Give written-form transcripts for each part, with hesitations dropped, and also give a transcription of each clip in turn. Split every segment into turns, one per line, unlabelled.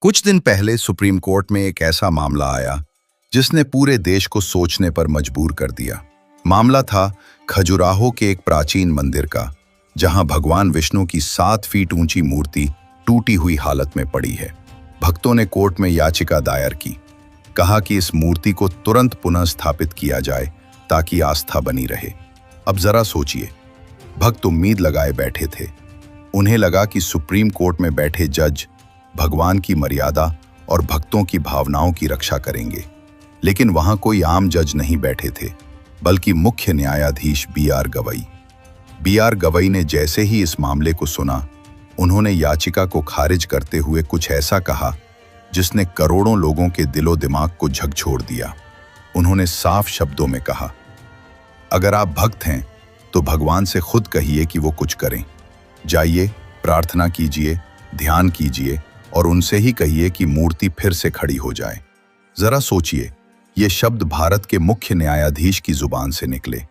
कुछ दिन पहले सुप्रीम कोर्ट में एक ऐसा मामला आया जिसने पूरे देश को सोचने पर मजबूर कर दिया। मामला था खजुराहो के एक प्राचीन मंदिर का, जहां भगवान विष्णु की 7 फीट ऊंची मूर्ति टूटी हुई हालत में पड़ी है। भक्तों ने कोर्ट में याचिका दायर की, कहा कि इस मूर्ति को तुरंत पुनः स्थापित किया जाए ताकि आस्था बनी रहे। अब जरा सोचिए, भक्त उम्मीद लगाए बैठे थे। उन्हें लगा कि सुप्रीम कोर्ट में बैठे जज भगवान की मर्यादा और भक्तों की भावनाओं की रक्षा करेंगे, लेकिन वहां कोई आम जज नहीं बैठे थे, बल्कि मुख्य न्यायाधीश बी.आर. गवई। बी.आर. गवई ने जैसे ही इस मामले को सुना, उन्होंने याचिका को खारिज करते हुए कुछ ऐसा कहा जिसने करोड़ों लोगों के दिलो दिमाग को झकझोर दिया। उन्होंने साफ शब्दों में कहा, अगर आप भक्त हैं तो भगवान से खुद कहिए कि वो कुछ करें। जाइए, प्रार्थना कीजिए, ध्यान कीजिए और उनसे ही कहिए कि मूर्ति फिर से खड़ी हो जाए। जरा सोचिए, ये शब्द भारत के मुख्य न्यायाधीश की जुबान से निकले,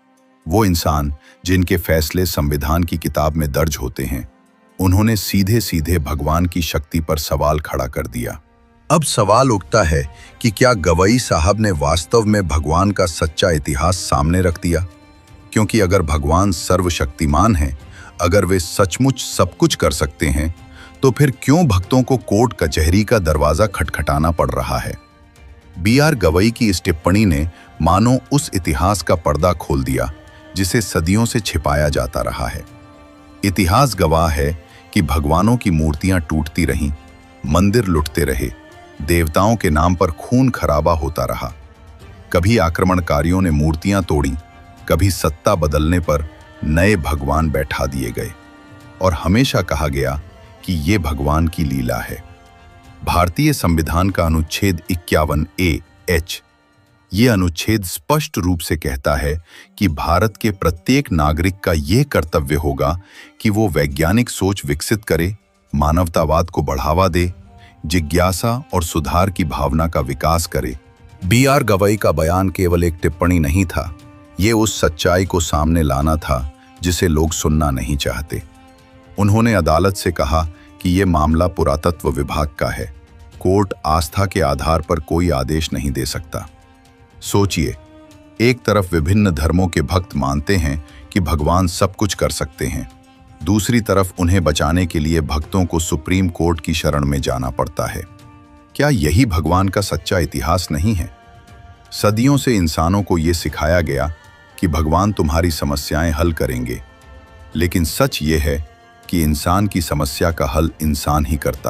वो इंसान जिनके फैसले संविधान की किताब में दर्ज होते हैं। उन्होंने सीधे सीधे भगवान की शक्ति पर सवाल खड़ा कर दिया। अब सवाल उठता है कि क्या गवई साहब ने वास्तव में भगवान का सच्चा इतिहास सामने रख दिया? क्योंकि अगर भगवान सर्वशक्तिमान हैं, अगर वे सचमुच सब कुछ कर सकते हैं, तो फिर क्यों भक्तों को कोर्ट कचहरी का दरवाजा खटखटाना पड़ रहा है? बी.आर. गवई की इस टिप्पणी ने मानो उस इतिहास का पर्दा खोल दिया जिसे सदियों से छिपाया जाता रहा है। इतिहास गवाह है कि भगवानों की मूर्तियां टूटती रहीं, मंदिर लुटते रहे, देवताओं के नाम पर खून खराबा होता रहा। कभी आक्रमणकारियों ने मूर्तियां तोड़ी, कभी सत्ता बदलने पर नए भगवान बैठा दिए गए, और हमेशा कहा गया कि ये भगवान की लीला है। भारतीय संविधान का अनुच्छेद 51A(H) ये अनुच्छेद स्पष्ट रूप से कहता है कि भारत के प्रत्येक नागरिक का ये कर्तव्य होगा कि वो वैज्ञानिक सोच विकसित करे, मानवतावाद को बढ़ावा दे, जिज्ञासा और सुधार की भावना का विकास करे। बी.आर. गवई का बयान केवल एक टिप्पणी नहीं था, ये उस सच्चाई को सामने लाना था जिसे लोग सुनना नहीं चाहते। उन्होंने अदालत से कहा कि ये मामला पुरातत्व विभाग का है, कोर्ट आस्था के आधार पर कोई आदेश नहीं दे सकता। सोचिए, एक तरफ विभिन्न धर्मों के भक्त मानते हैं कि भगवान सब कुछ कर सकते हैं, दूसरी तरफ उन्हें बचाने के लिए भक्तों को सुप्रीम कोर्ट की शरण में जाना पड़ता है। क्या यही भगवान का सच्चा इतिहास नहीं है? सदियों से इंसानों को ये सिखाया गया कि भगवान तुम्हारी समस्याएं हल करेंगे, लेकिन सच ये है कि इंसान की समस्या का हल इंसान ही करता